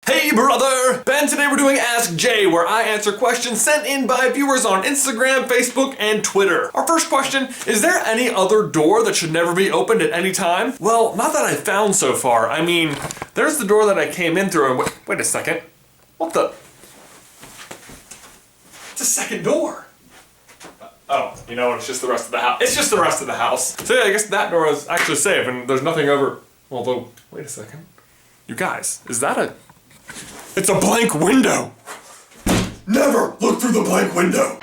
Hey brother! Ben, today we're doing Ask Jay, where I answer questions sent in by viewers on Instagram, Facebook, and Twitter. Our first question, is there any other door that should never be opened at any time? Well, not that I've found so far. I mean, there's the door that I came in through and wait a second. What the? It's a second door. Oh, you know what, it's just the rest of the house. It's just the rest of the house. So yeah, I guess that door is actually safe and there's nothing over, although, wait a second. You guys, is that a... It's a blank window! Never look through the blank window!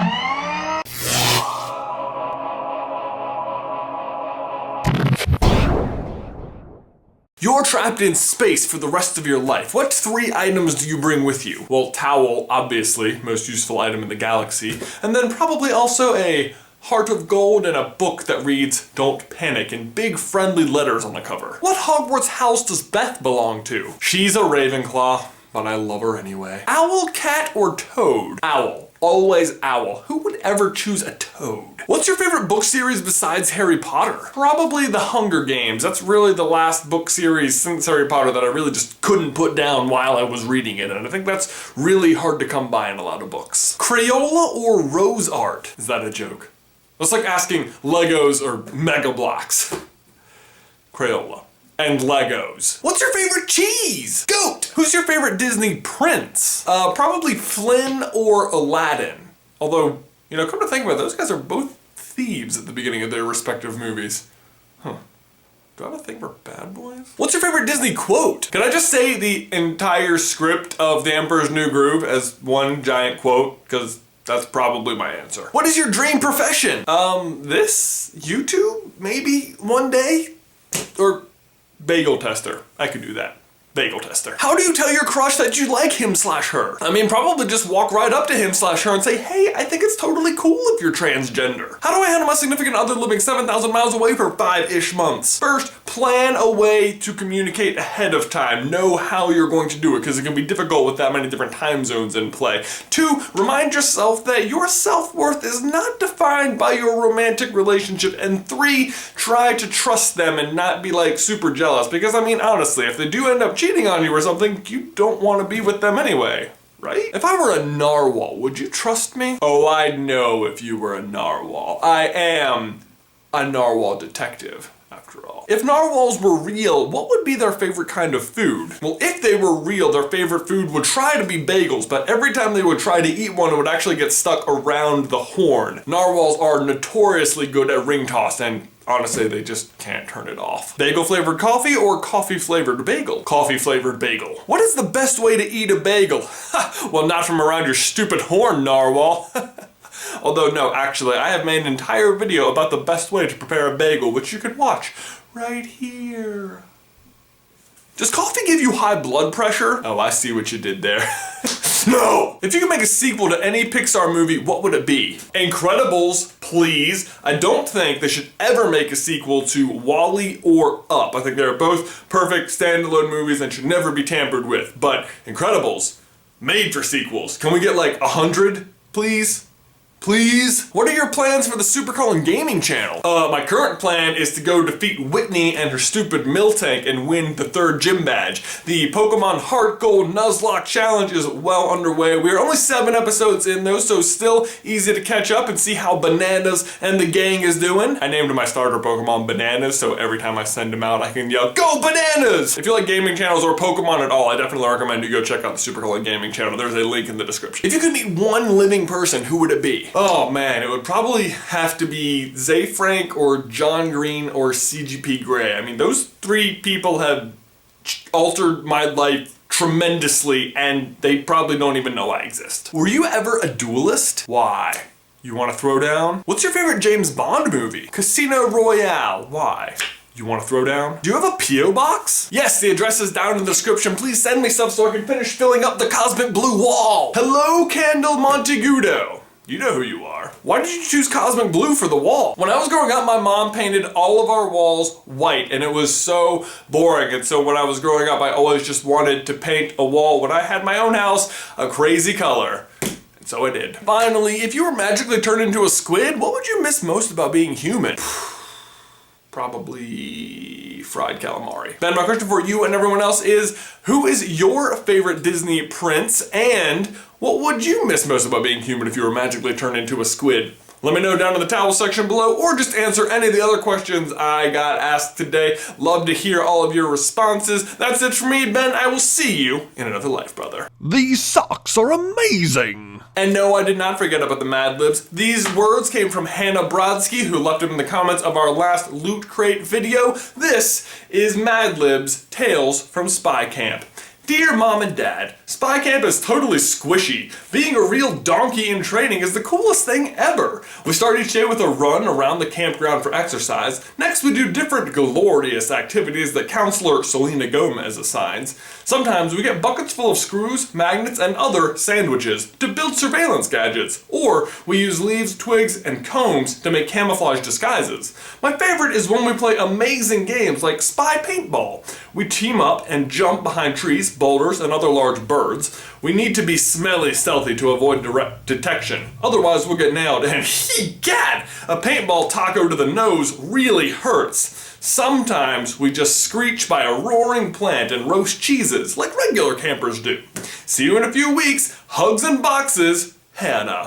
You're trapped in space for the rest of your life. What 3 items do you bring with you? Well, towel, obviously, most useful item in the galaxy, and then probably also a heart of gold and a book that reads, "Don't panic," in big friendly letters on the cover. What Hogwarts house does Beth belong to? She's a Ravenclaw, but I love her anyway. Owl, cat, or toad? Owl. Always owl. Who would ever choose a toad? What's your favorite book series besides Harry Potter? Probably The Hunger Games. That's really the last book series since Harry Potter that I really just couldn't put down while I was reading it, and I think that's really hard to come by in a lot of books. Crayola or rose art? Is that a joke? That's like asking Legos or Mega Bloks. Crayola. And Legos. What's your favorite cheese? Goat! Who's your favorite Disney prince? Probably Flynn or Aladdin. Although, you know, come to think about it, those guys are both thieves at the beginning of their respective movies. Huh. Do I have a thing for bad boys? What's your favorite Disney quote? Can I just say the entire script of The Emperor's New Groove as one giant quote? Because that's probably my answer. What is your dream profession? This? YouTube? Maybe one day? Or bagel tester. I could do that. Bagel tester. How do you tell your crush that you like him/her? I mean, probably just walk right up to him/her and say, "Hey, I think it's totally cool if you're transgender." How do I handle my significant other living 7,000 miles away for 5-ish months? First, plan a way to communicate ahead of time. Know how you're going to do it, because it can be difficult with that many different time zones in play. 2, remind yourself that your self-worth is not defined by your romantic relationship. And 3, try to trust them and not be like super jealous, because I mean, honestly, if they do end up cheating on you or something, you don't want to be with them anyway, right? If I were a narwhal, would you trust me? Oh, I'd know if you were a narwhal. I am a narwhal detective, after all. If narwhals were real, what would be their favorite kind of food? Well, if they were real, their favorite food would try to be bagels, but every time they would try to eat one, it would actually get stuck around the horn. Narwhals are notoriously good at ring toss, and honestly, they just can't turn it off. Bagel flavored coffee or coffee flavored bagel? Coffee flavored bagel. What is the best way to eat a bagel? Well, not from around your stupid horn, narwhal. Although no, actually, I have made an entire video about the best way to prepare a bagel, which you can watch right here. Does coffee give you high blood pressure? Oh, I see what you did there. No! If you could make a sequel to any Pixar movie, what would it be? Incredibles, please. I don't think they should ever make a sequel to WALL-E or Up. I think they're both perfect standalone movies and should never be tampered with. But Incredibles, made for sequels. Can we get like 100, please? Please? What are your plans for the SuperCarlin Gaming channel? My current plan is to go defeat Whitney and her stupid Miltank and win the 3rd gym badge. The Pokemon Heart Gold Nuzlocke challenge is well underway. We are only 7 episodes in though, so still easy to catch up and see how Bananas and the gang is doing. I named my starter Pokemon Bananas, so every time I send him out, I can yell, "Go Bananas!" If you like gaming channels or Pokemon at all, I definitely recommend you go check out the SuperCarlin Gaming channel. There's a link in the description. If you could meet one living person, who would it be? Oh man, it would probably have to be Zay Frank or John Green or CGP Grey. I mean, those 3 people have altered my life tremendously, and they probably don't even know I exist. Were you ever a duelist? Why? You want to throw down? What's your favorite James Bond movie? Casino Royale. Why? You want to throw down? Do you have a P.O. box? Yes, the address is down in the description. Please send me stuff so I can finish filling up the cosmic blue wall. Hello, Candle Montegudo. You know who you are. Why did you choose cosmic blue for the wall? When I was growing up, my mom painted all of our walls white, and it was so boring. And so when I was growing up, I always just wanted to paint a wall when I had my own house a crazy color. And so I did. Finally, if you were magically turned into a squid, what would you miss most about being human? Probably fried calamari. Ben, my question for you and everyone else is, who is your favorite Disney prince, and what would you miss most about being human if you were magically turned into a squid? Let me know down in the towel section below, or just answer any of the other questions I got asked today. Love to hear all of your responses. That's it for me, Ben. I will see you in another life, brother. These socks are amazing! And no, I did not forget about the Mad Libs. These words came from Hannah Brodsky, who left them in the comments of our last Loot Crate video. This is Mad Libs Tales from Spy Camp. Dear Mom and Dad, Spy Camp is totally squishy. Being a real donkey in training is the coolest thing ever. We start each day with a run around the campground for exercise. Next we do different glorious activities that Counselor Selena Gomez assigns. Sometimes we get buckets full of screws, magnets, and other sandwiches to build surveillance gadgets. Or we use leaves, twigs, and combs to make camouflage disguises. My favorite is when we play amazing games like Spy Paintball. We team up and jump behind trees, boulders, and other large birds. We need to be smelly stealthy to avoid direct detection. Otherwise we'll get nailed, and egad, a paintball taco to the nose really hurts. Sometimes we just screech by a roaring plant and roast cheeses like regular campers do. See you in a few weeks. Hugs and boxes, Hannah.